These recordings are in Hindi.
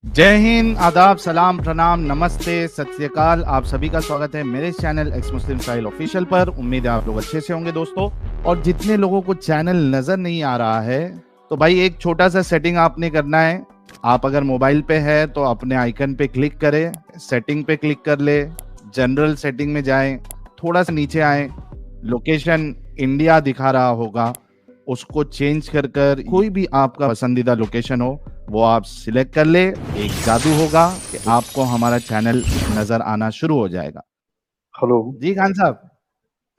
जय हिंद, आदाब, सलाम, प्रणाम, नमस्ते, सत श्री अकाल। आप सभी का स्वागत है मेरे चैनल एक्स मुस्लिम साहिल ऑफिशियल पर। उम्मीद है आप लोग अच्छे से होंगे दोस्तों। और जितने लोगों को चैनल नजर नहीं आ रहा है तो भाई एक छोटा सा सेटिंग आपने करना है। आप अगर मोबाइल पे है तो अपने आइकन पे क्लिक करें, सेटिंग पे क्लिक कर ले, जनरल सेटिंग में जाएं, थोड़ा सा नीचे आए, लोकेशन इंडिया दिखा रहा होगा, उसको चेंज कर कर कोई भी आपका पसंदीदा लोकेशन हो वो आप सिलेक्ट कर ले। एक जादू होगा कि आपको हमारा चैनल नजर आना शुरू हो जाएगा। हेलो जी खान साहब,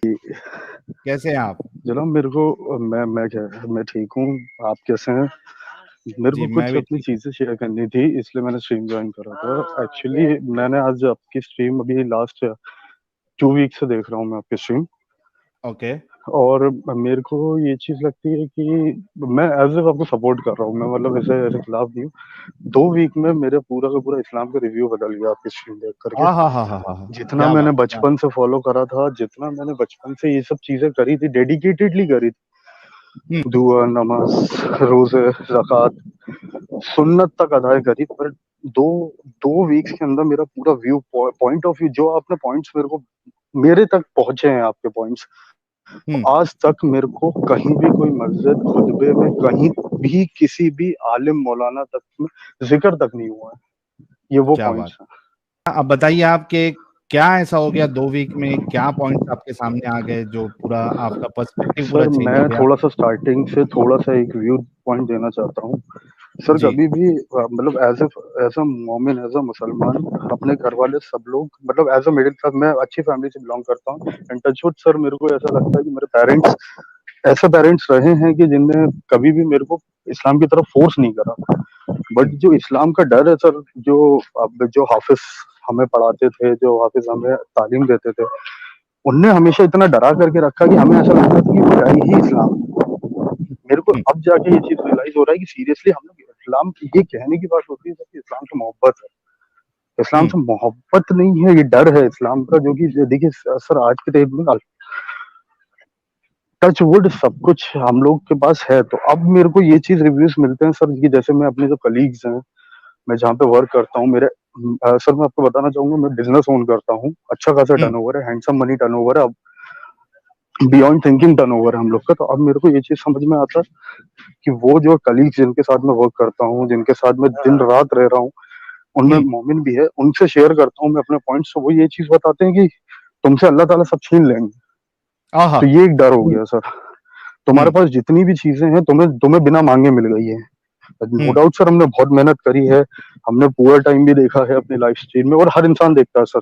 कैसे हैं आप? जनाब। मेरे को मैं ठीक हूँ। आप कैसे हैं? मेरे जी को मैं कुछ भी अपनी ठीक चीजें शेयर करनी थी, इसलिए मैंने स्ट्रीम ज्वाइन करा था। एक्चुअली मैंने आज आपकी स्ट्रीम अभी लास्ट 2 वीक से देख रहा हूँ मैं आपकी स्ट्रीम। हूँ। ओके। और मेरे को ये चीज लगती है कि मैं एज ए आपको सपोर्ट कर रहा हूँ। मैं मतलब ऐसे ऐसे खिलाफ नहीं हूँ। 2 वीक में मेरे पूरा का पूरा इस्लाम का रिव्यू बदल गया आपकी स्ट्रीम देख करके। हाँ हाँ हाँ हाँ हाँ हाँ। जितना क्या मैंने बात, क्या बचपन से फॉलो करा था, जितना मैंने बचपन से ये सब चीजें करी थी, डेडिकेटेडली करी थी, हम्म, दुआ, नमाज, रोजे, ज़कात, सुन्नत तक अदा करी, पर दो 2 वीक्स के अंदर मेरा पूरा व्यू पॉइंट ऑफ व्यू, जो आपने पॉइंट्स मेरे को मेरे तक पहुंचे हैं आपके पॉइंट्स, हम्म, आज तक मेरे को कहीं भी कोई मस्जिद खुतबे में कहीं भी किसी भी आलिम मौलाना तक में जिक्र तक नहीं हुआ है। ये वो क्या बात। पॉइंट्स हैं। अब बताइए आपके क्या ऐसा हो गया 2 वीक में, क्या पॉइंट्स आपके सामने आ गए जो पूरा आपका पर्सपेक्टिव पूरा सर चेंज हो मैं गया? थोड़ा सा स्टार्टिंग से थोड़ा सा एक व्यू पॉइंट देना चाहता हूँ। सर जी। कभी भी मतलब एज अ मोमिन, एज अ मुसलमान, अपने घर वाले सब लोग, मतलब एज अ मिडिल क्लास, मैं अच्छी फैमिली से बिलोंग करता हूँ। एंड टचवुड सर, मेरे को ऐसा लगता है कि मेरे पेरेंट्स ऐसे पेरेंट्स रहे हैं कि जिनने कभी भी मेरे को इस्लाम की तरफ फोर्स नहीं करा। बट हम्म, जो इस्लाम का डर है सर, जो अब जो हाफिज हमें पढ़ाते थे, जो हाफिज हमें तालीम देते थे, उनने हमेशा इतना डरा करके रखा कि हमें ऐसा लगता था कि वो डर ही इस्लाम है। मेरे को हम्म, अब जाके ये चीज रियलाइज हो रहा है कि सीरियसली हम लोग इस्लाम की, ये कहने की बात होती है सर कि इस्लाम से मोहब्बत है। इस्लाम हम्म, से मोहब्बत नहीं है, ये डर है इस्लाम का। जो कि देखिए सर, आज के डेट में टच वुड सब कुछ हम लोग के पास है। तो अब मेरे को ये चीज रिव्यूज मिलते हैं सर कि जैसे मैं अपने जो कलीग्स हैं, मैं जहाँ पे वर्क करता हूँ, मेरे सर मैं आपको बताना चाहूंगा, मैं बिजनेस ओन करता हूँ। अच्छा खासा हम्म, टर्नओवर है, हैंडसम मनी टर्नओवर है, अब बियॉन्ड थिंकिंग टर्नओवर है हम लोग का। तो अब मेरे को ये चीज समझ में आता है कि वो जो कलीग्स जिनके साथ मैं वर्क करता हूँ, जिनके साथ मैं दिन रात रह रहा हूँ, उनमें हम्म। मोमिन भी है, उनसे शेयर करता हूँ मैं अपने पॉइंट्स। तो वो ये चीज बताते हैं कि तुमसे अल्लाह ताला सब छीन लेंगे। आहा। तो ये एक डर हो हम्म, गया सर। तुम्हारे हम्म, पास जितनी भी चीजें हैं, तुम्हें तुम्हें बिना मांगे मिल गई है। नो हम्म, डाउट सर, हमने बहुत मेहनत करी है, हमने पूरा टाइम भी देखा है अपनी लाइफ स्टाइल में, और हर इंसान देखता है सर।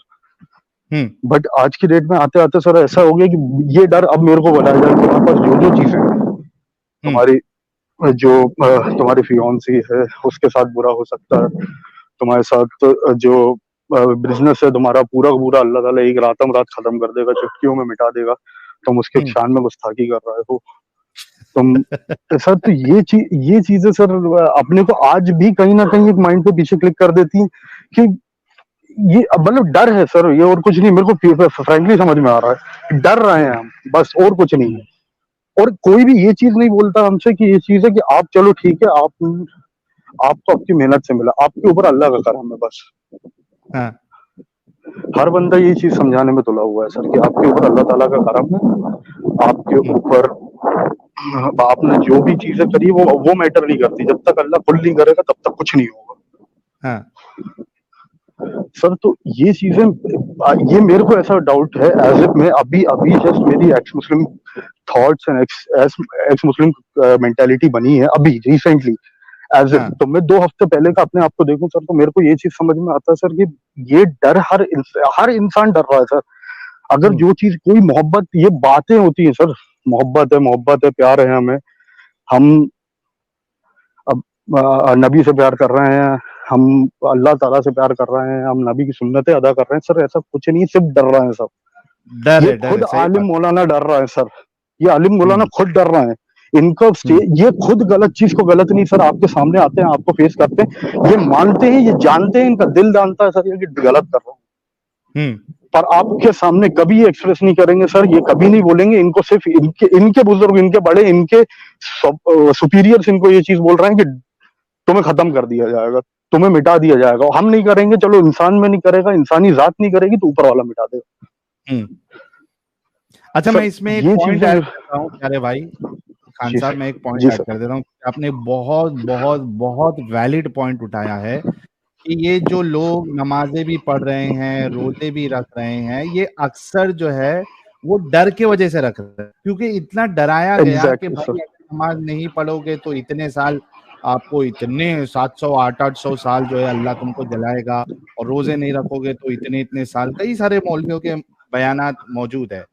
हम्म, बट आज की डेट में आते आते सर ऐसा हो गया कि ये डर अब मेरे को बताया जाए कि तुम्हारे पास जो जो चीजें हैं, हम्म, तुम्हारी जो तुम्हारी फियोन्सी है उसके साथ बुरा हो सकता है, तुम्हारे साथ जो बिजनेस है तुम्हारा, पूरा का पूरा अल्लाह ताला एक रातम रात खत्म कर देगा, चुटकियों में मिटा देगा। तुम उसके हम्म। शान में गुस्ताखी कर रहे हो तुम। सर तो ये चीजें सर अपने को आज भी कहीं ना कहीं एक माइंड पे पीछे क्लिक कर देती हैं कि ये मतलब डर है सर, ये और कुछ नहीं। मेरे को फ्रैंकली समझ में आ रहा है, डर रहे हैं हम, बस, और कुछ नहीं है। हम्म, और कोई भी ये चीज नहीं बोलता हमसे कि ये चीज है कि आप चलो ठीक है, आपको आपकी मेहनत से मिला, आपके ऊपर अल्लाह का करम है बस। हाँ। हर बंदा ये चीज समझाने में तुला हुआ है सर कि आपके ऊपर अल्लाह ताला का करम है, आपके हम्म, ऊपर आपने जो भी चीजें करी वो मैटर नहीं करती। जब तक अल्लाह खुद नहीं करेगा तब तक कुछ नहीं होगा हाँ। सर। तो ये चीजें, ये मेरे को ऐसा डाउट है, एज इफ मैं अभी अभी जस्ट मेरी x Muslim thoughts and x Muslim mentality बनी है अभी रिसेंटली, एज इफ। हाँ। तो मैं 2 हफ्ते पहले का अपने आप को देखूं सर, तो मेरे को ये चीज समझ में आता है सर कि ये डर हर इंसान डर रहा है सर। अगर हम्म, जो चीज कोई मोहब्बत, ये बातें होती है सर, मोहब्बत है, प्यार है हमें, हम अब नबी से प्यार कर रहे हैं, हम अल्लाह ताला से प्यार कर रहे हैं, हम नबी की सुन्नतें अदा कर रहे हैं सर, ऐसा कुछ नहीं, सिर्फ डर रहे हैं सब। ये डर है, खुद सही आलिम बात। मौलाना डर रहा है सर, ये आलिम मौलाना हम्म, खुद डर रहे हैं। इनका हम्म, ये खुद गलत चीज को गलत नहीं सर, आपके सामने आते हैं, आपको फेस करते हैं, ये मानते हैं, ये जानते हैं, इनका दिल जानता है सर ये कि गलत कर रहे हैं, हम्म, पर आपके सामने कभी ये एक्सप्रेस नहीं करेंगे सर, ये कभी नहीं बोलेंगे। इनको सिर्फ इनके इनके बुजुर्ग, इनके बड़े, इनके सुपीरियर्स इनको ये चीज बोल रहे हैं कि तुम्हें खत्म कर दिया जाएगा। तुम्हें मिटा दिया जाएगा। हम नहीं करेंगे, चलो इंसान में नहीं करेगा, इंसानी जात नहीं करेगी तो ऊपर वाला मिटा देगा। हम्म। अच्छा, मैं सर इसमें एक ये पॉइंट चीजें ऐड करता हूँ प्यारे भाई खान जी साहब, सर, मैं एक पॉइंट जी ऐड सर, कर देता हूँ। आपने बहुत बहुत बहुत वैलिड पॉइंट उठाया है कि ये जो लोग नमाजें भी पढ़ रहे हैं, रोजे भी रख रहे हैं, ये अक्सर जो है वो डर के वजह से रख रहे हैं, क्योंकि इतना डराया गया कि एग्जैक्टली भाई सर, अगर नमाज नहीं पढ़ोगे तो इतने साल आपको, इतने 700 800 साल जो है अल्लाह तुमको जलाएगा, और रोजे नहीं रखोगे तो इतने इतने साल, कई सारे मौलवियों के बयानात मौजूद है।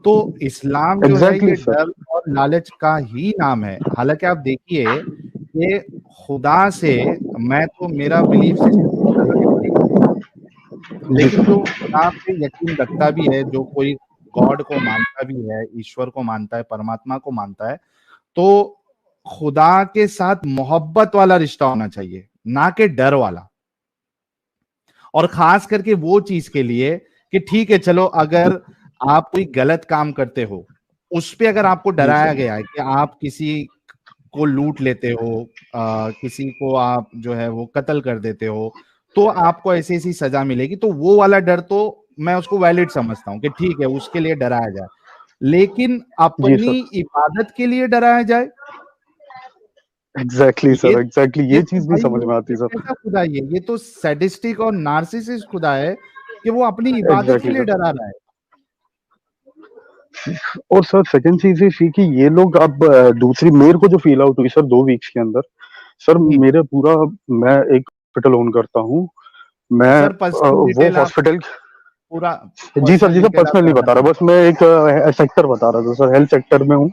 तो इस्लाम जो है एग्जैक्टली ये सर, डर और लालच का ही नाम है। हालांकि आप देखिए कि खुदा से, मैं तो, मेरा बिलीफ सिस्टम बहुत अलग है, ठीक है, जी लेकिन सर, जो खुदा पे यकीन रखता भी है, जो कोई गॉड को मानता भी है, ईश्वर को मानता है, परमात्मा को मानता है, तो खुदा के साथ मोहब्बत वाला रिश्ता होना चाहिए, ना कि डर वाला। और खास करके वो चीज के लिए कि ठीक है चलो, अगर आप कोई गलत काम करते हो, उस पे अगर आपको जी डराया सर, गया है कि आप किसी को लूट लेते हो, किसी को आप जो है वो कत्ल कर देते हो, तो आपको ऐसी ऐसी सजा मिलेगी, तो वो वाला डर तो मैं उसको वैलिड समझता हूँ कि ठीक है उसके लिए डराया जाए। लेकिन जी अपनी सर, इबादत के लिए डराया जाए, एग्जैक्टली ये सर, एग्जैक्टली ये ये तो चीज नहीं भाई समझ में आती ये सर। कैसा खुदा है, ये तो सैडिस्टिक और नार्सिसिस्ट खुदा है कि वो अपनी इबादत के एग्जैक्टली लिए सर। डरा रहा है। और सर सेकंड चीज ये थी कि ये लोग अब दूसरी मेरे को जो फील आउट हुई सर 2 वीक्स के अंदर, सर हम्म। मेरे पूरा, मैं एक हॉस्पिटल ओन करता हूँ। मैं सर पर्सनल वो डिटेल आप हॉस्पिटल, पूरा, जी पर्सनल सर डिटेल आप पर्सनल नहीं बताना बता रहा, चाहेंगे? बस मैं एक सेक्टर बता रहा था सर, हेल्थ सेक्टर में हूँ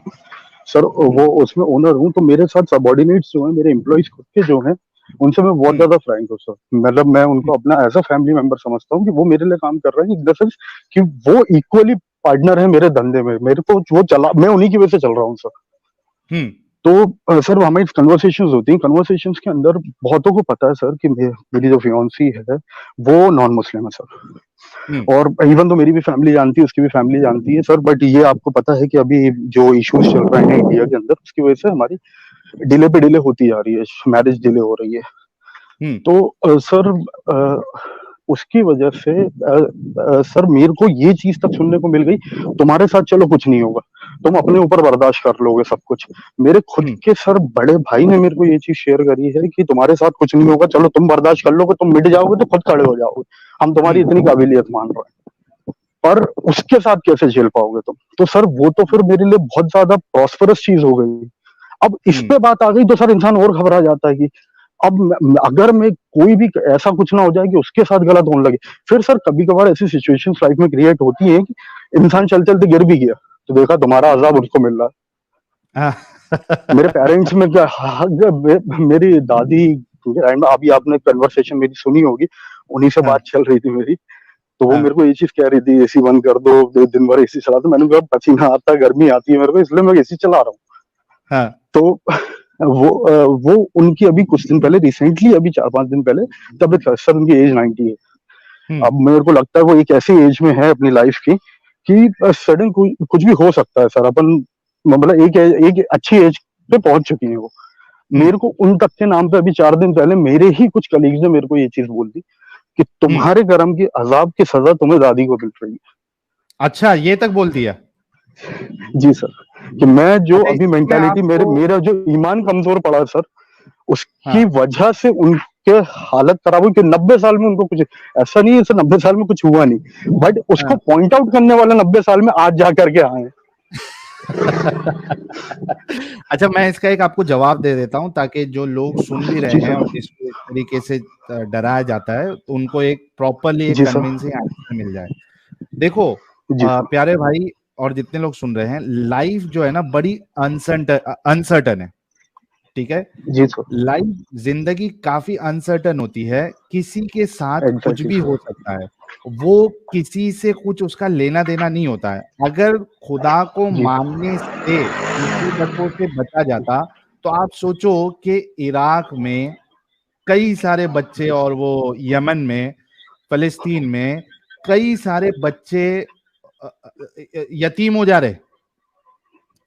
सर, हम्म। वो उसमें ओनर हूँ। तो मेरे साथ सबॉर्डिनेट्स जो हैं, मेरे एम्प्लॉइज खुद के जो हैं, उनसे मैं बहुत हम्म। ज्यादा फ्रैंक हूँ सर। मतलब मैं हम्म। उनको अपना एज अ फैमिली मेंबर समझता हूँ कि वो मेरे लिए काम कर रहे हैं, इन द सेंस कि वो इक्वली पार्टनर है मेरे धंधे में, मेरे को वो चला, मैं उन्हीं की वजह से चल रहा हूँ सर। हम्म। तो सर हमारी कन्वर्सेशंस होती हैं, कन्वर्सेशंस के अंदर बहुतों को पता है सर कि मेरी जो फियांसी है वो नॉन मुस्लिम है सर। हम्म। और इवन तो मेरी भी फैमिली जानती है, उसकी भी फैमिली जानती है सर, बट ये आपको पता है कि अभी जो इश्यूज चल रहे हैं इंडिया के अंदर, उसकी वजह से हमारी डिले पे डिले होती जा रही है, मैरिज डिले हो रही है। हम्म। तो सर उसकी वजह से सर मेरे को ये चीज तक सुनने को मिल गई, तुम्हारे साथ चलो कुछ नहीं होगा, तुम अपने ऊपर बर्दाश्त कर लोगे सब कुछ। मेरे खुद हम्म। के सर बड़े भाई ने मेरे को ये चीज शेयर करी है कि तुम्हारे साथ कुछ नहीं होगा, चलो तुम बर्दाश्त कर लोगे, तुम मिट जाओगे तो खुद खड़े हो जाओगे, हम तुम्हारी हम्म। इतनी काबिलियत मान रहे हैं। पर उसके साथ कैसे झेल पाओगे तुम? तो सर वो तो फिर मेरे लिए बहुत ज्यादा प्रॉस्परस चीज हो गई। अब इस हम्म। पे बात आ गई तो सर इंसान और घबरा जाता है कि अब अगर मैं कोई भी ऐसा कुछ ना हो जाए कि उसके साथ गलत होने लगे। फिर सर कभी कभार ऐसी सिचुएशंस लाइफ में क्रिएट होती है कि इंसान चलते चलते गिर भी गया, तो देखा तुम्हारा अजाब उसको मिल रहा हाँ। है। मेरे पेरेंट्स में क्या, मेरी दादी, अभी आपने कन्वर्सेशन मेरी सुनी होगी, उन्हीं से हाँ। बात चल रही थी मेरी। तो वो हाँ। मेरे को ये चीज कह रही थी, एसी बंद कर दो, दिन भर एसी चला। तो मैंने कहा पसीना आता है, गर्मी आती है मेरे को, इसलिए मैं एसी चला रहा हूँ। हाँ। तो वो उनकी अभी कुछ दिन पहले, रिसेंटली अभी 4-5 दिन पहले तबीयत खराब, सर उनकी एज 90 है। हम्म। अब मेरे को लगता है वो एक ऐसी एज में है अपनी लाइफ की कि सडन कुछ भी हो सकता है सर। अपन मतलब एक अच्छी एज पे पहुंच चुकी है वो। हम्म। मेरे को उन तक के नाम पे अभी 4 दिन पहले मेरे ही कुछ कलीग्स ने मेरे को ये चीज बोल दी कि हम्म। तुम्हारे कर्म की अजाब की सजा तुम्हें दादी को मिल रही अच्छा, ये तक बोल दिया? है। जी सर, कि मैं जो अच्छा, अभी इसमें मैं मेंटालिटी, आपको, मेरा जो ईमान कमजोर पड़ा है सर, उसकी हाँ, वजह से उनके हालत खराब हुई कि 90 साल में उनको कुछ, ऐसा नहीं है सर 90 साल में कुछ हुआ नहीं, बट उसको हाँ। पॉइंट आउट करने वाले 90 साल में आज जा करके आए हैं। अच्छा, मैं इसका एक आपको जवाब दे देता हूं ताकि जो लोग सुन भी रहे जी हैं सर, और जिसको इस तरीके से डराया जाता है, तो उनको एक प्रॉपरली एक जी सर, कन्विंसिंग आंसर मिल जाए। देखो जी सर, प्यारे भाई और जितने लोग सुन रहे हैं, लाइफ जो है ना बड़ी अनसर्टन है, ठीक है? जी सर, लाइफ, जिंदगी काफी अनसर्टन होती है, किसी के साथ कुछ एग्जैक्टली भी सर, हो सकता है, वो किसी से कुछ उसका लेना देना नहीं होता है। अगर खुदा को जी मानने से मुसीबतों से बचा जाता, तो आप सोचो कि इराक में कई सारे बच्चे, और वो यमन में, फलस्तीन में कई सारे बच्चे यतीम हो जा रहे।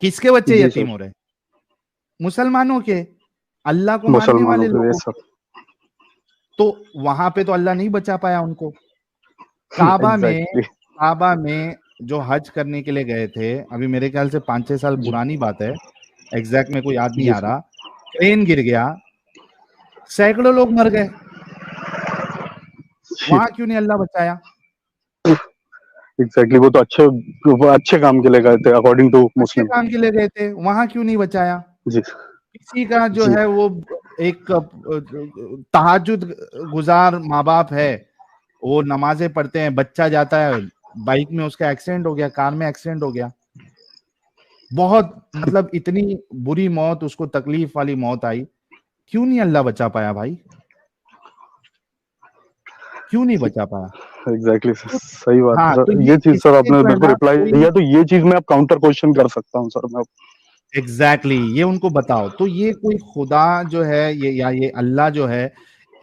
किसके बच्चे जी यतीम सर, हो रहे? मुसलमानों के, अल्लाह को मानने मुसलमानों वाले के लिए लोगों सर, के। तो वहां पे तो अल्लाह नहीं बचा पाया उनको। काबा में एग्जैक्टली। काबा में जो हज करने के लिए गए थे, अभी मेरे ख्याल से 5-6 साल जी पुरानी बात है, एग्जैक्ट में कोई याद नहीं जी आ सर। रहा, क्रेन गिर गया, सैकड़ों लोग मर गए। जी वहां क्यों नहीं अल्लाह बचाया? एग्जैक्टली, वो अच्छे काम के लिए गए थे अकॉर्डिंग टू अच्छे मुस्लिम। काम के लिए गए थे, वहां क्यों नहीं बचाया? जी किसी का जो जी है वो एक तहज्जुद गुजार माँ बाप है, वो नमाजें पढ़ते हैं, बच्चा जाता है बाइक में, उसका एक्सीडेंट हो गया, कार में एक्सीडेंट हो गया, बहुत मतलब इतनी बुरी मौत, उसको तकलीफ वाली मौत आई, क्यों नहीं अल्लाह बचा पाया भाई? क्यों नहीं बचा पाया? एग्जैक्टली तो सही बात है हाँ, तो सर। ये चीज सर इससे आपने जो है मेरे को ना रिप्लाई कोई दिया, तो ये चीज मैं अब काउंटर क्वेश्चन कर सकता हूँ सर मैं। एग्जैक्टली ये उनको बताओ, तो ये कोई खुदा जो है ये या ये अल्लाह जो है,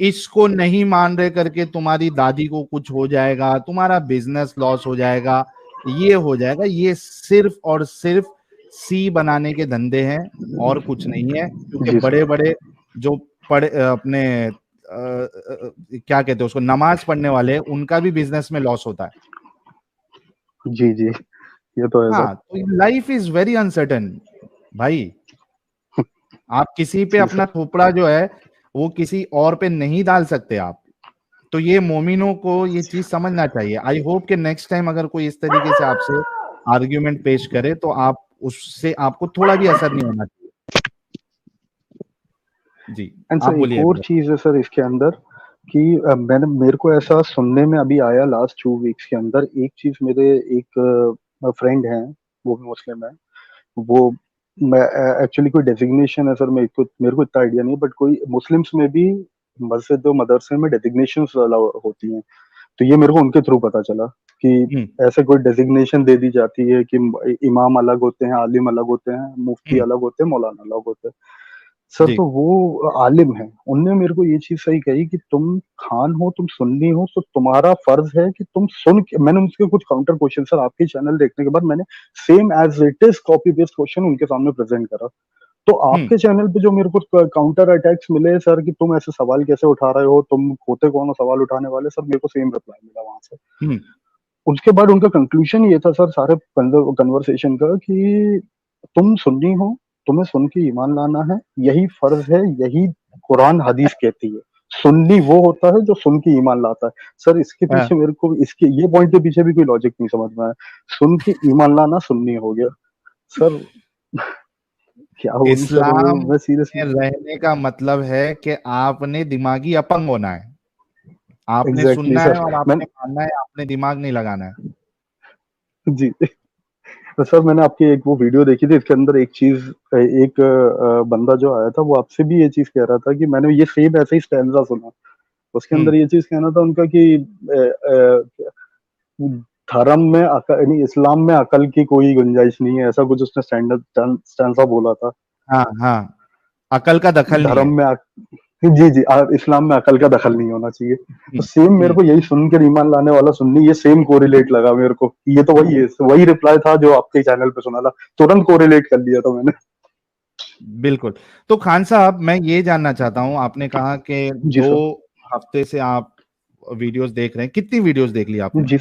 इसको नहीं मान रहे करके तुम्हारी दादी को कुछ हो जाएगा, तुम्हारा बिजनेस लॉस हो जाएगा, ये हो जाएगा, ये सिर्फ और सिर्फ सी बनाने के धंधे हैं, और कुछ नहीं है। क्योंकि जी बड़े सर। बड़े जो पढ़े अपने क्या कहते हैं उसको, नमाज पढ़ने वाले, उनका भी बिजनेस में लॉस होता है। जी जी, ये तो है सर। हाँ, तो लाइफ इज वेरी अनसर्टेन भाई। आप किसी पे जी अपना सर। थोपड़ा जो है वो किसी और पे नहीं डाल सकते आप। तो ये मोमिनों को ये चीज समझना चाहिए। आई होप कि नेक्स्ट टाइम अगर कोई इस तरीके से आपसे आर्ग्यूमेंट पेश करे तो आप उससे आपको थोड़ा भी असर नहीं होना चाहिए। जी, एंड आप सर एक बोलिए और अभी। चीज है सर इसके अंदर कि मेरे को ऐसा सुनने में अभी आया लास्ट 2 वीक्स के अंदर, एक चीज मेरे एक फ्रेंड हैं, वो भी मुस्लिम है। वो मैं एक्चुअली कोई डेजिग्नेशन है सर, मेरे को इतना आइडिया नहीं, बट कोई मुस्लिम्स में भी मस्जिद और मदरसे में डेजिग्नेशंस होती हैं। तो ये मेरे को उनके थ्रू पता चला कि हम्म। ऐसे कोई डेजिग्नेशन दे दी जाती है कि इमाम अलग होते हैं, आलिम अलग होते हैं, मुफ्ती हम्म। अलग होते हैं, मौलाना अलग होते हैं। सर जी। तो वो आलिम है, उनने मेरे को ये चीज सही कही कि तुम खान हो, तुम सुन्नी हो, तो तुम्हारा फर्ज है कि तुम सुन के, मैंने उनके कुछ काउंटर क्वेश्चन सर आपके चैनल देखने के बाद मैंने same as it is copy paste question उनके सामने प्रेजेंट करा। तो हम्म। आपके चैनल पे जो मेरे को काउंटर अटैक्स मिले सर कि तुम ऐसे सवाल कैसे उठा रहे हो, तुम होते कौन हो सवाल उठाने वाले, सर मेरे को सेम रिप्लाई मिला वहां से। हम्म। उसके बाद उनका कंक्लूजन ये था सर सारे कन्वर्सेशन का कि तुम सुन्नी हो, तुम्हें सुन के ईमान लाना है, यही फर्ज है, यही कुरान हदीस कहती है। सुन्नी वो होता है जो सुन के ईमान लाता है। सर इसके हाँ, पीछे मेरे को इसके ये पॉइंट के पीछे भी कोई लॉजिक नहीं समझ में आया। सुन के ईमान लाना सुन्नी हो गया सर। क्या बोलूं सर, इस्लाम मैं में सीरियसली। रहने का मतलब है कि आपने दिमागी अपंग होना है, आपने एग्जैक्टली सुनना है सर। और मैं आपने मानना है, आपने दिमाग नहीं लगाना है। जी, तो सर मैंने आपकी एक वो वीडियो देखी थी, इसके अंदर एक चीज, एक बंदा जो आया था वो आपसे भी ये चीज कह रहा था कि मैंने ये सेम ऐसे ही स्टैंजा सुना। उसके हम्म। अंदर ये चीज कहना था उनका कि धर्म में अकल यानी इस्लाम में अकल की कोई गुंजाइश नहीं है, ऐसा कुछ उसने स्टैंजा बोला था। हाँ हाँ, अकल का दखल नहीं धर्म है। में जी जी, इस्लाम में अकल का दखल नहीं होना चाहिए। तो हम्म। सेम मेरे हम्म। को यही सुनकर ईमान लाने वाला सुन्नी, ये सेम कोरिलेट लगा मेरे को। ये तो वही है, वही रिप्लाई था जो आपके चैनल पे सुना था, तुरंत कोरिलेट कर लिया था मैंने। बिल्कुल। तो खान साहब, मैं ये जानना चाहता हूं, आपने कहा कि जी दो सर। हफ्ते से आप वीडियोस देख रहे हैं, कितनी वीडियोस देख ली आपने? जी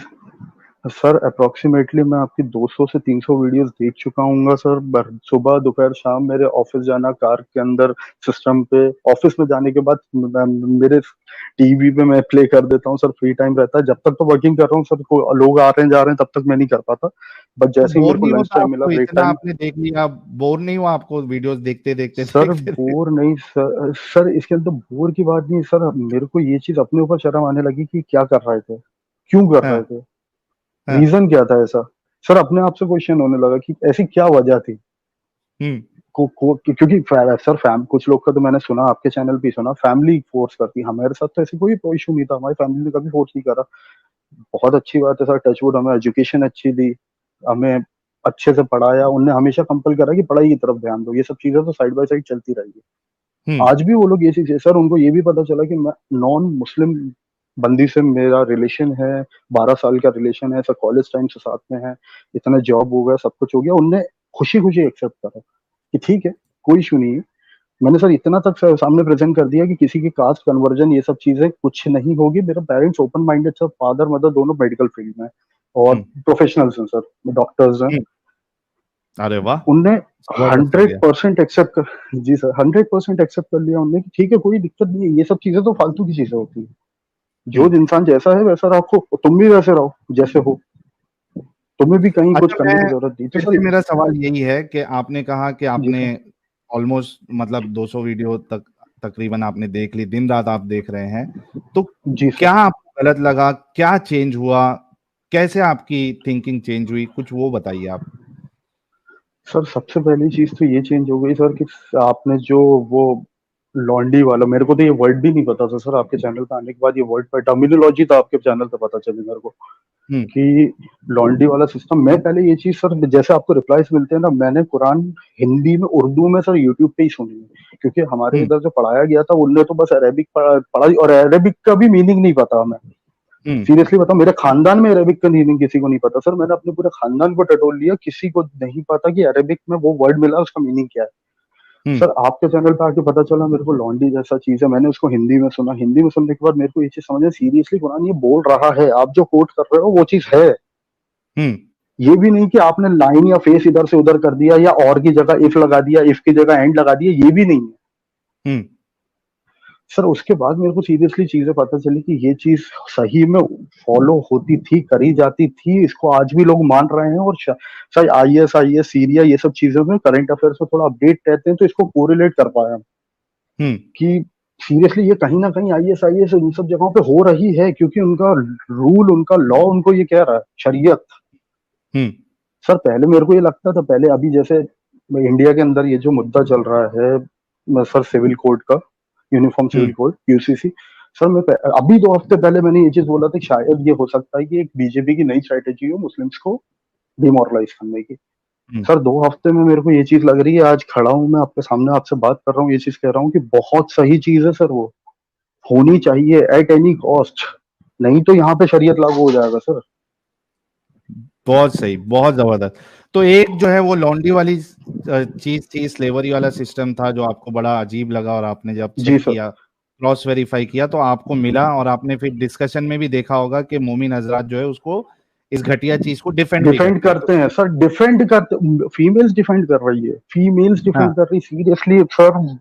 सर, अप्रोक्सीमेटली मैं आपकी 200 से 300 वीडियोस देख चुका हूँ सर। सुबह दोपहर शाम मेरे ऑफिस जाना, कार के अंदर, सिस्टम पे, ऑफिस में जाने के बाद मेरे टीवी पे मैं प्ले कर देता हूँ सर। फ्री टाइम रहता है जब तक तो वर्किंग कर रहा हूँ सर, लोग आ रहे हैं जा रहे हैं तब तक मैं नहीं कर पाता। बट तो जैसे ही बोर मेरे को नहीं लंच होता टाइम मिला, आपको? ब्रेक इतना टाइम। आपने देख लिया, बोर नहीं हुआ आपको वीडियोस देखते देखते सर देखते? बोर नहीं सर, सर इसके अंदर बोर की बात नहीं सर। मेरे को ये चीज अपने ऊपर शर्म आने लगी कि क्या कर रहे थे, क्यों कर रहे हाँ। थे, हाँ। रीजन क्या था ऐसा। सर अपने आप से क्वेश्चन होने लगा कि ऐसी क्या वजह थी। हम्म। क्योंकि सर कुछ लोग का तो मैंने सुना, आपके चैनल पे ही सुना, फैमिली फोर्स करती। हमारे साथ तो ऐसी कोई इशू नहीं था, हमारी फैमिली ने कभी फोर्स नहीं करा। बहुत अच्छी बात है सर, टचवुड, हमें एजुकेशन अच्छी दी, हमें अच्छे से पढ़ाया। उनने हमेशा कंपल करा कि पढ़ाई की तरफ ध्यान दो। ये सब चीजें तो साइड बाय साइड चलती रहेगी। हम्म। आज भी वो लोग ये चीज है सर, उनको ये भी पता चला कि मैं नॉन मुस्लिम बंदी से मेरा रिलेशन है, 12 साल का रिलेशन है सर, कॉलेज टाइम से साथ में है, इतना जॉब हो गया, सब कुछ हो गया। उनने खुशी खुशी एक्सेप्ट करा कि ठीक है, कोई इशू नहीं है। मैंने सर इतना तक सामने प्रेजेंट कर दिया कि किसी की कास्ट कन्वर्जन ये सब चीजें कुछ नहीं होगी। मेरा parents open minded sir, father mother दोनों मेडिकल फील्ड में और हम्म। प्रोफेशनल्स हैं सर, डॉक्टर्स हैं। हम्म। अरे वाह, उनने जबरदस्त हो गया। 100% एक्सेप्ट कर, जी सर 100% एक्सेप्ट कर लिया उनने कि ठीक है कोई दिक्कत नहीं है, ये सब चीजें तो फालतू की चीजें होती है। जो हम्म। इंसान जैसा है वैसा रखो, तुम भी वैसे रहो जैसे हो, तुम्हें भी कहीं कुछ अच्छा, करने मैं की जरूरत नहीं। तो फिर सर से मेरा सवाल यही है कि आपने कहा कि जी आपने सर। ऑलमोस्ट मतलब 200 वीडियो तक तकरीबन आपने देख ली, दिन रात आप देख रहे हैं, तो जी क्या सर। आपको गलत लगा, क्या चेंज हुआ, कैसे आपकी थिंकिंग चेंज हुई, कुछ वो बताइए आप। सर सबसे पहली चीज तो ये चेंज हो गई सर कि आपने जो वो लॉन्डी वाला, मेरे को तो ये वर्ड भी नहीं पता था सर, आपके चैनल पे आने के बाद ये वर्ड पर टर्मिनोलॉजी था आपके चैनल पे पता चली मेरे को हम्म। कि लॉन्डी वाला सिस्टम। मैं पहले ये चीज सर, जैसे आपको रिप्लाईज मिलते हैं ना, मैंने कुरान हिंदी में उर्दू में सर यूट्यूब पे ही सुनी है, क्योंकि हमारे हम्म। इधर जो पढ़ाया गया था उनने तो बस अरेबिक पढ़ाई, और अरेबिक का भी मीनिंग नहीं पता हमें। हम्म। सीरियसली बताओ, मेरे खानदान में अरेबिक का मीनिंग किसी को नहीं पता सर। मैंने अपने पूरे खानदान को टटोल लिया, किसी को नहीं पता कि अरेबिक में वो वर्ड मिला उसका मीनिंग क्या है। हम्म। सर आपके चैनल पे आके पता चला मेरे को लॉन्डी जैसा चीज है। मैंने उसको हिंदी में सुना, हिंदी में सुनने के बाद मेरे को ये चीज समझ में, सीरियसली कुरान ये बोल रहा है, आप जो कोट कर रहे हो वो चीज है। हम्म। ये भी नहीं कि आपने लाइन या फेस इधर से उधर कर दिया, या और की जगह इफ लगा दिया, इफ की जगह एंड लगा दिया, ये भी नहीं है हम्म। सर। उसके बाद मेरे को सीरियसली चीजें पता चली कि ये चीज सही में फॉलो होती थी, करी जाती थी, इसको आज भी लोग मान रहे हैं। और शायद IAS सीरिया ये सब चीजों में करंट अफेयर्स में थोड़ा अपडेट रहते हैं, तो इसको कोरिलेट कर पाया हम्म। कि सीरियसली ये कहीं ना कहीं IAS इन सब जगहों पे हो रही है, क्योंकि उनका रूल, उनका लॉ उनको ये कह रहा है, शरीयत। हम्म। सर पहले मेरे को ये लगता था, पहले अभी जैसे इंडिया के अंदर ये जो मुद्दा चल रहा है सर, सिविल कोड का, uniform civil hmm. Code UCC। Sir मैं अभी 2 हफ्ते पहले मैंने ये चीज बोला था कि शायद ये हो सकता है कि एक बीजेपी की नई स्ट्रेटेजी हो मुस्लिम्स को डिमोरलाइज करने की। हम्म। सर 2 हफ्ते में मेरे को ये चीज लग रही है, आज खड़ा हूं मैं आपके सामने, आपसे बात कर रहा हूँ, ये चीज कह रहा हूँ कि बहुत सही चीज है सर, वो होनी चाहिए एट एनी कॉस्ट। नहीं तो यहाँ पे शरीयत लागू हो जाएगा सर। बहुत सही, बहुत जबरदस्त। तो एक जो है वो लॉन्ड्री वाली चीज थी, स्लेवरी वाला सिस्टम था जो आपको बड़ा अजीब लगा, और आपने जब जी चेक सर। किया, क्रॉस वेरीफाई किया, तो आपको मिला, और आपने फिर डिस्कशन में भी देखा होगा कि मोमिन हजरात जो है उसको, इस घटिया चीज को डिफेंड भी डिफेंड करते हैं। तो करते हैं सर, डिफेंड करते, फीमेल्स डिफेंड कर रही है, फीमेल्स हाँ। डिफेंड कर रही सीरियसली सर।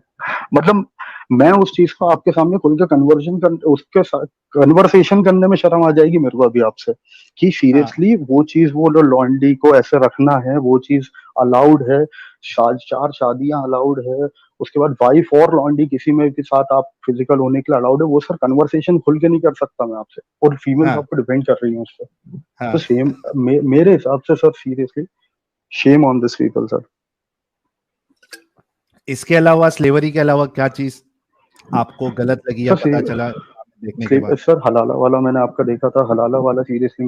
मतलब मैं उस चीज को आपके सामने खुल के कन्वर्जन कर, उसके साथ कन्वर्सेशन करने में शर्म आ जाएगी मेरे को अभी आपसे, कि हाँ। सीरियसली वो चीज, वो लॉन्डी को ऐसे रखना है, वो चीज अलाउड है। 4 शादियां अलाउड है, उसके बाद वाइफ और लॉन्डी किसी में के साथ आप फिजिकल होने के लिए अलाउड है। वो सर कन्वर्सेशन खुल के नहीं कर सकता मैं आपसे, और फीमेल्स हाँ। आपको डिपेंड कर रही है उस पर। तो हाँ। सेम मेरे हिसाब से sir, seriously shame on this people sir. इसके अलावा, स्लेवरी के अलावा क्या चीज आपको गलत लगी या पता सर चला देखने के बाद। सर हलाला वाला मैंने आपका देखा था, हलाला वाला सीरियसली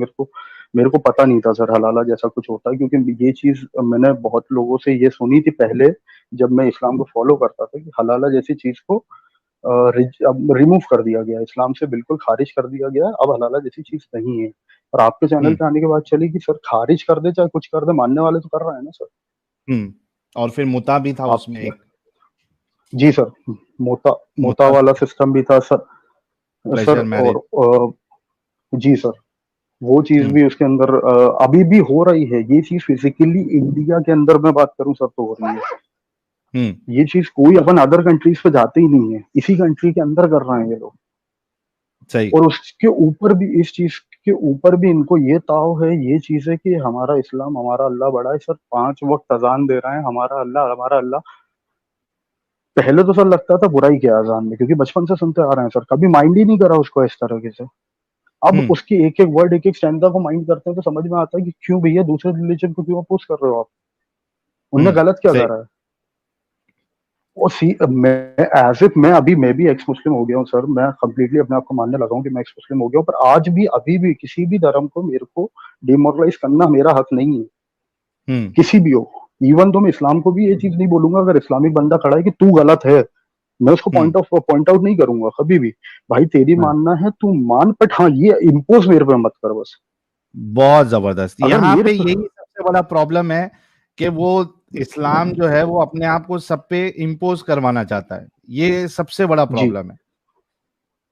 मेरे को पता नहीं था सर हलाला जैसा कुछ होता है, क्योंकि ये चीज मैंने बहुत लोगों से ये सुनी थी पहले, जब मैं इस्लाम को फॉलो करता था, कि हलाला जैसी चीज को रिमूव कर दिया गया, इस्लाम से बिल्कुल खारिज कर दिया गया, अब हलाला जैसी चीज नहीं है। और आपके चैनल हम्म। पे आने के बाद चली कि सर खारिज कर दे चाहे कुछ कर दे, मानने वाले तो कर रहे हैं ना सर। हम्म। और फिर मुता भी था आप उसमें एक, जी सर, मोता मोता मुता, वाला सिस्टम भी था सर। Sir pleasure marriage. और जी सर, वो चीज हम्म। भी उसके अंदर अभी भी हो रही है। ये चीज फिजिकली इंडिया के अंदर मैं बात करूं सर तो हो रही है। हम्म। ये चीज कोई अपन अदर कंट्रीज पे जाते ही नहीं है, इसी कंट्री के अंदर कर रहे हैं ये लोग। सही। और उसके ऊपर भी, इस चीज के ऊपर भी इनको ये ताव है, ये चीज है कि हमारा इस्लाम, हमारा अल्लाह बड़ा है सर, 5 वक्त अजान दे रहे हैं, हमारा अल्लाह, हमारा अल्लाह। पहले तो सर लगता था बुराई क्या है अजान में, क्योंकि बचपन से सुनते आ रहे हैं सर, कभी माइंड ही नहीं करा उसको इस तरीके से। अब हम्म। उसके एक एक वर्ड, एक एक स्टैंडा को माइंड करते हैं तो समझ में आता है कि क्यों भैया दूसरे रिलीजन को क्यों अपोज कर रहे हो आप, उनने हम्म। गलत क्या सही। करा है। और सी मैं एज इफ मैं भी एक्स मुस्लिम हो गया हूँ सर, मैं कंप्लीटली अपने आप को मानने लगा हूँ कि मैं एक्स मुस्लिम हो गया हूँ, पर आज भी अभी भी किसी भी धर्म को मेरे को डिमोरलाइज करना मेरा हक नहीं है, हम्म। किसी भी हो। इवन तो मैं इस्लाम को भी ये चीज नहीं बोलूंगा, अगर इस्लामिक बंदा खड़ा है कि तू गलत है, मैं उसको हम्म। पॉइंट आउट नहीं करूंगा कभी भी। भाई तेरी हाँ। मानना है तू मान, बट हाँ ये इम्पोज मेरे पे मत कर बस। बहुत जबरदस्त, अगर यहाँ मेरे पे यही सबसे बड़ा प्रॉब्लम है कि वो इस्लाम जो है वो अपने आप को सब पे इम्पोज करवाना चाहता है। ये सबसे बड़ा जी प्रॉब्लम है।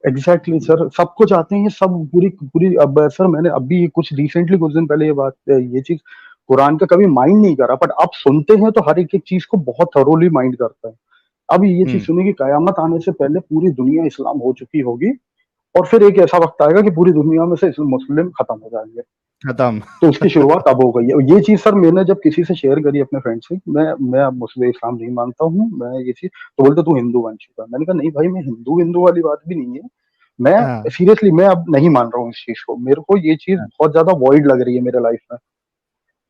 एग्जैक्टली सर, सब कुछ आते हैं ये सब पूरी पूरी। अब सर मैंने अभी कुछ रिसेंटली कुछ दिन पहले ये चीज कुरान का कभी माइंड नहीं करा, बट आप सुनते हैं तो हर एक एक चीज को बहुत थरोली माइंड करता है। अब ये चीज हम्म। सुनिए कि कयामत आने से पहले पूरी दुनिया इस्लाम हो चुकी होगी, और फिर एक ऐसा वक्त आएगा कि पूरी दुनिया में से मुस्लिम खत्म हो जाएंगे। खत्म। तो उसकी शुरुआत अब हो गई है। ये चीज सर मैंने जब किसी से शेयर करी अपने फ्रेंड से, मैं अब मुस्लिम इस्लाम नहीं मानता हूँ, मैं ये चीज, तो बोलते तू हिंदू बन चुका है। मैंने कहा नहीं भाई, मैं हिंदू हिंदू वाली बात भी नहीं है। मैं हाँ, सीरियसली मैं अब नहीं मान रहा हूँ इस चीज को। मेरे को ये चीज हाँ। बहुत ज्यादा वॉइड लग रही है मेरे लाइफ में।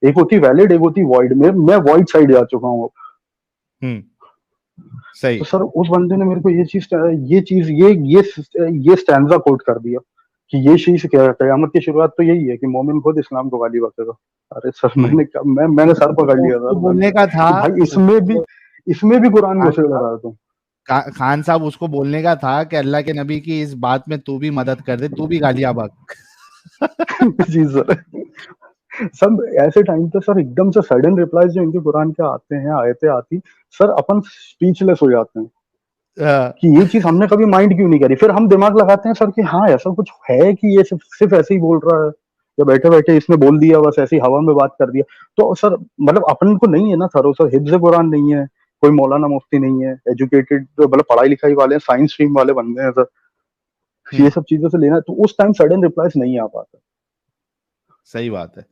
एक होती वैलिड, एक होती वॉइड में, मैं वॉइड साइड जा चुका हूँ। हम्म। सही। तो सर उस बंदे ने मेरे को ये स्टैंजा कोट कर दिया कि ये चीज क्या, कयामत की शुरुआत तो यही है कि मोमिन खुद इस्लाम को गाली बकेगा। अरे सर हम्म। मैंने सर पकड़ उसको लिया उसको सर। बोलने का था। कि भाई उसको इसमें भी कुरान खान घुसे साहब लगा दूं। खान साहब उसको बोलने का था कि अल्लाह के नबी की इस बात में तू भी मदद कर दे, तू भी गालियां बक। जी सर। सब ऐसे टाइम पे सर एकदम से सडन रिप्लाईज जो इनके कुरान के आते हैं, आयतें आती, सर अपन स्पीचलेस हो जाते हैं हाँ। कि ये चीज हमने कभी माइंड क्यों नहीं करी। फिर हम दिमाग लगाते हैं सर कि हाँ ऐसा कुछ है कि ये सिर्फ ऐसे ही बोल रहा है, या बैठे बैठे इसने बोल दिया, बस ऐसी हवा में बात कर दिया। तो सर मतलब अपन को नहीं है ना सर, सर हिफ्ज कुरान नहीं है, कोई मौलाना मुफ्ती नहीं है, एजुकेटेड मतलब पढ़ाई लिखाई वाले हैं, साइंस स्ट्रीम वाले बंदे हैं सर। ये हम्म। सब चीजों से लेना, तो उस टाइम सडन रिप्लाईज नहीं आ पाता। सही बात है।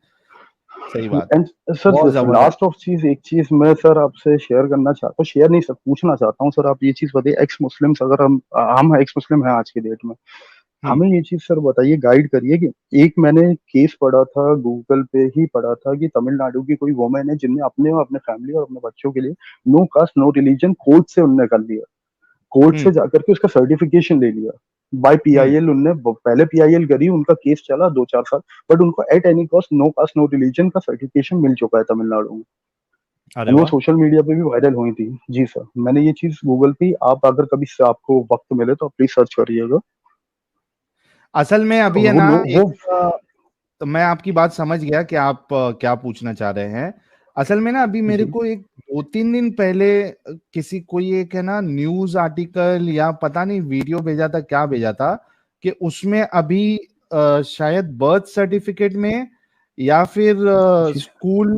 सही बात है। एंड बहुत सर जबरदस्त। लास्ट ऑफ चीज, एक चीज मैं सर आपसे शेयर करना चाहता हूँ, शेयर नहीं सर पूछना चाहता हूँ सर। आप ये चीज बताइए, एक्स मुस्लिम अगर हम एक्स मुस्लिम हैं आज की डेट में, हम्म। हमें ये चीज सर बताइए, गाइड करिए कि एक मैंने केस पढ़ा था, गूगल पे ही पढ़ा था कि तमिलनाडु की कोई वुमेन है जिनने अपने और अपने फैमिली और अपने बच्चों के लिए no caste no religion court से उनने कर लिया। कोर्ट से हम्म। जाकर के उसका सर्टिफिकेशन ले लिया बाय हम्म। पीआईएल। उनने पहले पीआईएल करी, उनका केस चला 2-4 साल, बट उनको at any cost no caste no religion का सर्टिफिकेशन मिल चुका है तमिलनाडु में। अरे एंड वो वाह। सोशल मीडिया पे भी वायरल हुई थी। जी सर, मैंने ये चीज गूगल पे, आप अगर कभी से आपको वक्त मिले तो आप प्लीज सर्च करिएगा। असल में अभी है वो ना लोग वो एक तो मैं आपकी बात समझ गया कि आप क्या पूछना चाह रहे हैं। असल में ना अभी मेरे जी को एक 2-3 दिन पहले किसी कोई एक है ना न्यूज आर्टिकल या पता नहीं वीडियो भेजा था, क्या भेजा था कि उसमें अभी शायद बर्थ सर्टिफिकेट में या फिर जी स्कूल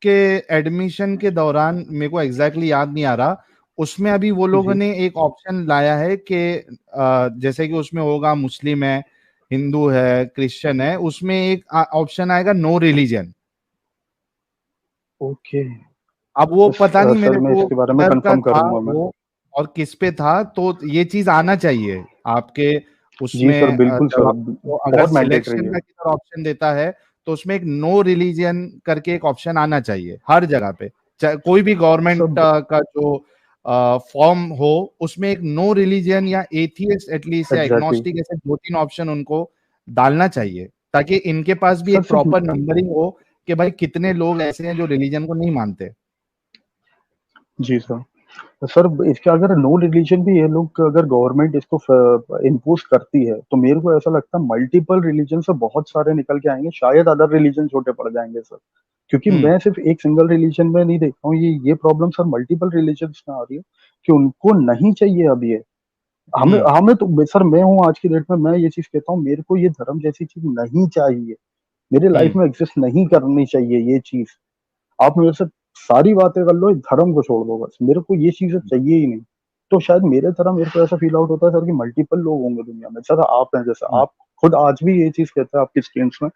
के एडमिशन के दौरान, मेरे को एग्जैक्टली याद नहीं आ रहा, उसमें अभी वो लोगों जी ने एक ऑप्शन लाया है कि जैसे कि उसमें होगा मुस्लिम है, हिंदू है, क्रिश्चियन है, उसमें एक ऑप्शन आएगा नो रिलीजन। ओके। अब वो पता नहीं सर मेरे मैं को इसके बारे में किधर का कंफर्म था करूंगा मैं। वो और किस पे था, तो ये चीज आना चाहिए आपके जी सर उसमें। बिल्कुल जब सर, आपको अगर बहुत मैंडेटरी सिलेक्शन है। का किधर ऑप्शन देता है तो उसमें एक नो रिलीजन करके एक ऑप्शन आना चाहिए हर जगह पे। चाहे कोई भी गवर्नमेंट सब का जो फॉर्म हो, उसमें एक नो रिलीजन या एथियस्ट एटलीस्ट या एग्जैक्टली। एग्नोस्टिक ऐसे 2-3 ऑप्शन उनको डालना चाहिए, ताकि इनके पास भी सर एक सिर्फ प्रॉपर नंबरिंग हो कि भाई कितने लोग ऐसे हैं जो रिलीजन को नहीं मानते। जी सर। सर इसके अगर नो रिलीजन भी ये लोग, अगर गवर्नमेंट इसको इम्पोज करती है, तो मेरे को ऐसा लगता है मल्टीपल रिलीजन से बहुत सारे निकल के आएंगे, शायद अदर रिलीजन छोटे पड़ जाएंगे सर। क्योंकि हम्म। मैं सिर्फ एक सिंगल रिलीजन में नहीं देखता हूँ, ये प्रॉब्लम सर मल्टीपल रिलीजन में आ रही है कि उनको नहीं चाहिए अब ये। हमें हम्म। हमें तो सर, मैं हूँ आज की डेट में, मैं ये चीज कहता हूँ, मेरे को ये धर्म जैसी चीज नहीं चाहिए, मेरे लाइफ हम्म। में एग्जिस्ट नहीं करनी चाहिए ये चीज। आप मेरे से सारी बातें कर लो, इस धर्म को छोड़ दो, बस मेरे को ये चीजें चाहिए ही नहीं। तो शायद मेरे तरह मेरे को ऐसा फील आउट होता है सर कि मल्टीपल लोग होंगे दुनिया में, जैसा आप हैं, जैसा हम्म। आप खुद आज भी ये चीज कहते हैं आपकी स्क्रीन्स में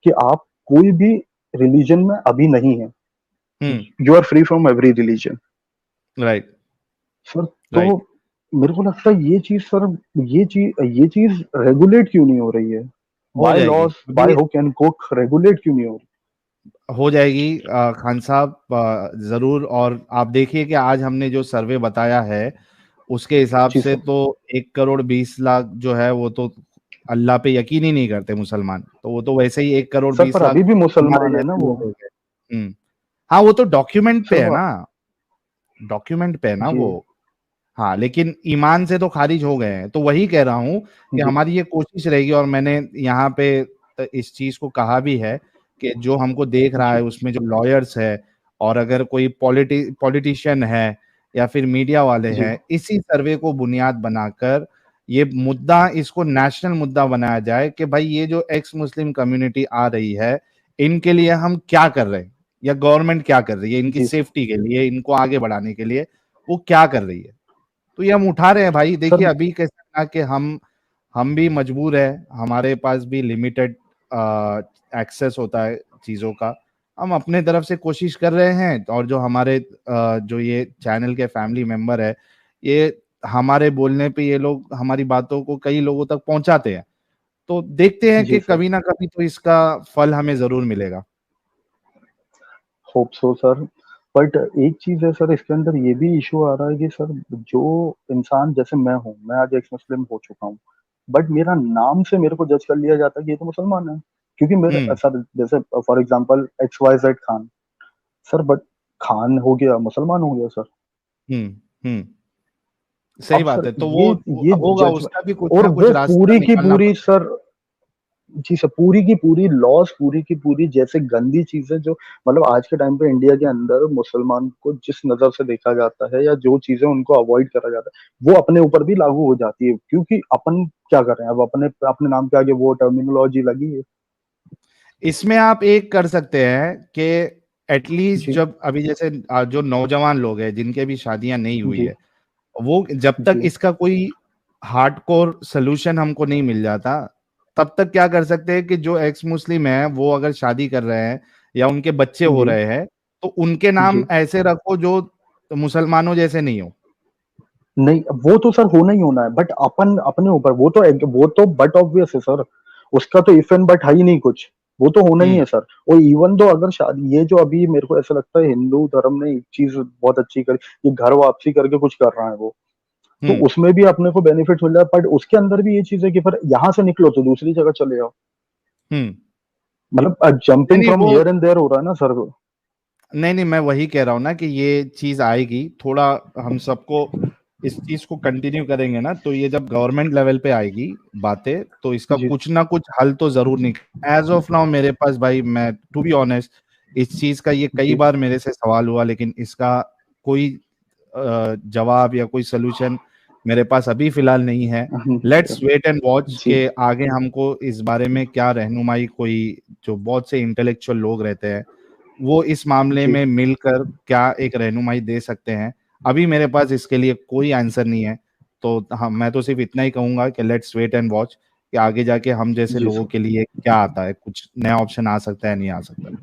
कि आप कोई भी रिलीजन में अभी नहीं है, hmm. You are free from every religion. Right. Sir तो राइट। मेरे को लगता है ये चीज सर, ये चीज रेगुलेट क्यों नहीं हो रही है? हो बाय जाएगी लॉस, बाय अभी। हुक एंड कुक, रेगुलेट क्यों नहीं हो रही? हो जाएगी खान साहब, जरूर। और आप देखिए कि आज हमने जो सर्वे बताया है उसके हिसाब जी से सर। तो 1 करोड़ 20 लाख जो है वो तो अल्लाह पे यकीन ही नहीं करते मुसलमान, तो वो तो वैसे ही एक करोड़ सर बीस पर लाख अभी भी हमारे मुसलमान है ना जैसे वो। लोग हो गए। हाँ, वो तो डॉक्यूमेंट सर पे है वो ना, डॉक्यूमेंट पे है ना जी वो। हाँ, लेकिन ईमान से तो खारिज हो गए हैं। तो वही कह रहा हूँ कि जी हमारी ये कोशिश रहेगी, और मैंने यहाँ पे इस चीज को कहा भी है कि जो हमको देख रहा जी है उसमें जो लॉयर्स है और अगर कोई पॉलिटिशियन है या फिर मीडिया वाले जी हैं, इसी सर्वे को बुनियाद बनाकर ये मुद्दा, इसको नेशनल मुद्दा बनाया जाए कि भाई ये जो एक्स मुस्लिम कम्युनिटी आ रही है, इनके लिए हम क्या कर रहे हैं या गवर्नमेंट क्या कर रही है, इनकी जी सर। सेफ्टी के लिए, इनको आगे बढ़ाने के लिए वो क्या कर रही है। तो ये हम उठा रहे हैं भाई। देखिए सर अभी कैसा ना कि हम भी मजबूर है, हमारे पास भी लिमिटेड एक्सेस होता है चीज़ों का। हम अपने तरफ से कोशिश कर रहे हैं, और जो हमारे जो ये चैनल के फैमिली मेंबर है, ये हमारे बोलने पे ये लोग हमारी बातों को कई लोगों तक पहुंचाते हैं। तो देखते हैं जी कि सर। कभी ना कभी तो इसका फल हमें ज़रूर मिलेगा। Hope so sir. बट एक चीज है सर, इसके अंदर ये भी इशू आ रहा है कि सर जो इंसान, जैसे मैं हूँ, मैं आज एक्स मुस्लिम हो चुका हूँ, बट मेरा नाम से मेरे को जज कर लिया जाता है कि ये तो मुसलमान है, क्योंकि मेरे हुँ, सर जैसे for example XYZ Khan, sir but Khan हो गया मुसलमान हो गया सर। हुँ, हुँ। सही अब बात सर है। तो वो ये होगा, जज, उसका भी कुछ और ना कुछ वो रास्ता पूरी की निकालना पूरी पड़ेगा। सर, जी सर, पूरी की पूरी लॉस, पूरी की पूरी जैसे गंदी चीजें जो, मतलब आज के टाइम पे इंडिया के अंदर मुसलमान को जिस नजर से देखा जाता है या जो चीजें उनको अवॉइड करा जाता है, वो अपने ऊपर भी लागू हो जाती है, क्योंकि अपन क्या कर रहे हैं अब, अपने अपने नाम के आगे वो टर्मिनोलॉजी लगी है। इसमें आप एक कर सकते हैं कि एटलीस्ट जी जब अभी जैसे जो नौजवान लोग हैं जिनके भी शादियां नहीं हुई जी है, वो जब तक जी इसका कोई हार्डकोर सोल्यूशन हमको नहीं मिल जाता, तब तक क्या कर सकते हैं कि जो एक्स मुस्लिम है वो अगर शादी कर रहे हैं या उनके बच्चे हो जी रहे हैं, तो उनके नाम जी। ऐसे रखो जो मुसलमानों जैसे नहीं हो। नहीं, वो तो सर होना ही होना है, बट अपन अपने ऊपर, वो तो बट ऑब्वियस है सर, उसका तो इफ एंड बट है ही नहीं कुछ, वो तो होना ही हम्म, है सर। और इवन दो अगर शादी, ये जो अभी मेरे को ऐसा लगता है हिंदू धर्म ने एक चीज बहुत अच्छी करी, ये घर वापसी करके कुछ कर रहा है वो, तो हम्म, उसमें भी अपने को बेनिफिट मिल रहा है, बट उसके अंदर भी ये चीज है कि फिर यहाँ से निकलो तो दूसरी जगह चले जाओ, हम्म। मतलब नहीं जंपिंग नहीं फ्रॉम वो, हियर एंड देयर हो रहा है ना सर। नहीं नहीं मैं वही कह रहा हूँ ना कि ये चीज आएगी थोड़ा, हम सबको इस चीज को कंटिन्यू करेंगे ना, तो ये जब गवर्नमेंट लेवल पे आएगी बातें, तो इसका जी कुछ ना कुछ हल तो जरूर निकल। एज ऑफ नाउ मेरे पास भाई, मैं टू बी ऑनेस्ट, इस चीज का ये कई जी। बार मेरे से सवाल हुआ, लेकिन इसका कोई जवाब या कोई सोल्यूशन मेरे पास अभी फिलहाल नहीं है। लेट्स वेट एंड वॉच जी के आगे हमको इस बारे में क्या रहनुमाई, कोई जो बहुत से इंटेलेक्चुअल लोग रहते हैं वो इस मामले जी। में मिलकर क्या एक रहनुमाई दे सकते हैं। अभी मेरे पास इसके लिए कोई आंसर नहीं है। तो हाँ, मैं तो सिर्फ इतना ही कहूंगा कि लेट्स वेट एंड वॉच कि आगे जाके हम जैसे जी लोगों सर। के लिए क्या आता है, कुछ नया ऑप्शन आ सकता है, नहीं आ सकता।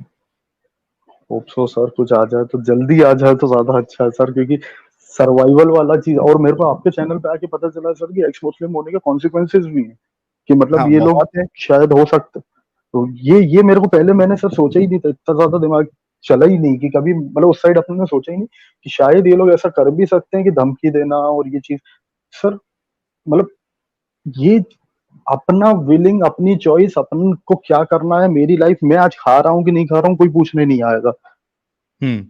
होप सो सर, कुछ आ जाए तो जल्दी आ जाए तो ज्यादा अच्छा है सर, क्योंकि सर्वाइवल वाला चीज, और मेरे को आपके चैनल पे आके पता चला सर कि एक्स मुस्लिम होने के कॉन्सिक्वेंसेज भी हैं, कि मतलब हाँ ये लोग बहुत है। शायद हो सकते, तो ये मेरे को पहले, मैंने सर सोचा ही नहीं था, इतना ज्यादा दिमाग चला ही नहीं कि कभी, मतलब उस साइड अपने ने सोचा ही नहीं कि शायद ये लोग ऐसा कर भी सकते हैं कि धमकी देना और ये चीज, सर मतलब ये अपना विलिंग, अपनी चॉइस, अपन को क्या करना है, मेरी लाइफ मैं आज खा रहा हूँ कि नहीं खा रहा हूँ कोई पूछने नहीं आएगा, हम्म।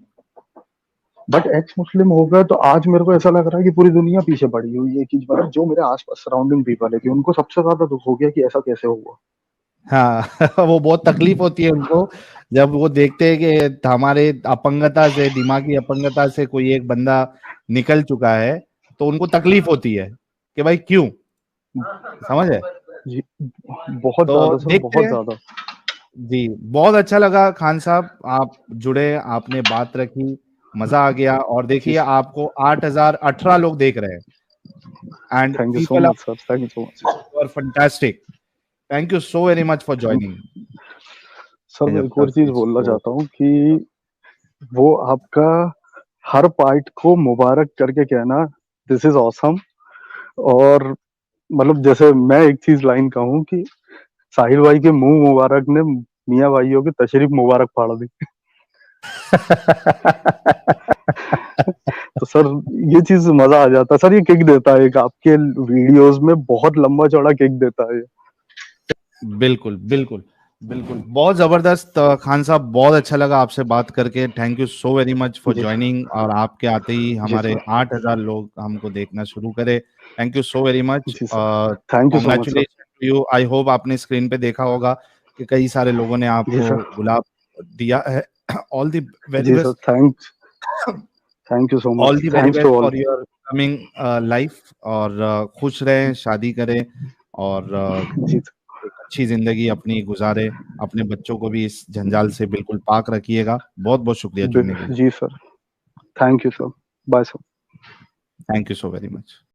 बट एक्स मुस्लिम हो गए तो आज मेरे को ऐसा लग रहा है कि पूरी दुनिया पीछे पड़ी हुई है, कि मतलब जो मेरे आसपास सराउंडिंग पीपल है कि उनको सबसे ज्यादा दुख हो गया कि ऐसा कैसे हुआ। हाँ वो बहुत तकलीफ होती है उनको जब वो देखते हैं कि हमारे अपंगता से, दिमागी अपंगता से कोई एक बंदा निकल चुका है, तो उनको तकलीफ होती है कि भाई क्यों, समझ है। जी, बहुत तो ज्यादा सर, देखते बहुत हैं। ज्यादा। जी, बहुत अच्छा लगा खान साहब, आप जुड़े, आपने बात रखी, मजा आ गया। और जी देखिए सर। आपको 8018 लोग देख रहे हैं, and thank you so people much sir, thank you so much. Are fantastic. Thank you so very much for joining. Sir मैं जब एक और तक चीज बोलना इसको, चाहता हूँ कि वो आपका हर पार्ट को मुबारक करके कहना, दिस इज ऑसम। और मतलब जैसे मैं एक चीज लाइन कहूँ कि साहिल भाई के मुंह मुबारक ने मियाँ भाइयों की तशरीफ मुबारक फाड़ दी। तो सर ये चीज मजा आ जाता है सर, ये किक देता है एक, आपके वीडियोस में बहुत लंबा चौड़ा किक देता है। बिल्कुल बिल्कुल बिल्कुल, बहुत जबरदस्त। खान साहब, बहुत अच्छा लगा आपसे बात करके। Thank you so very much for ji joining, और आपके आते ही जी हमारे सर। 8000 लोग हमको देखना शुरू करे। Thank you so very much. जी sir. Thank you so much sir. Congratulation to you. I hope आपने स्क्रीन पे देखा होगा कि कई सारे लोगों ने जी आपको सर। गुलाब दिया है। ऑल द वेरी जी sir, best, thank you so all much, the very thanks best to all. For your coming life, और खुश रहें, शादी करें, और जी एक अच्छी जिंदगी अपनी गुजारे। अपने बच्चों को भी इस जंजाल से बिल्कुल पाक रखिएगा। बहुत बहुत शुक्रिया जुड़ने के लिए। जी sir, thank you sir, bye sir. Thank you so very much.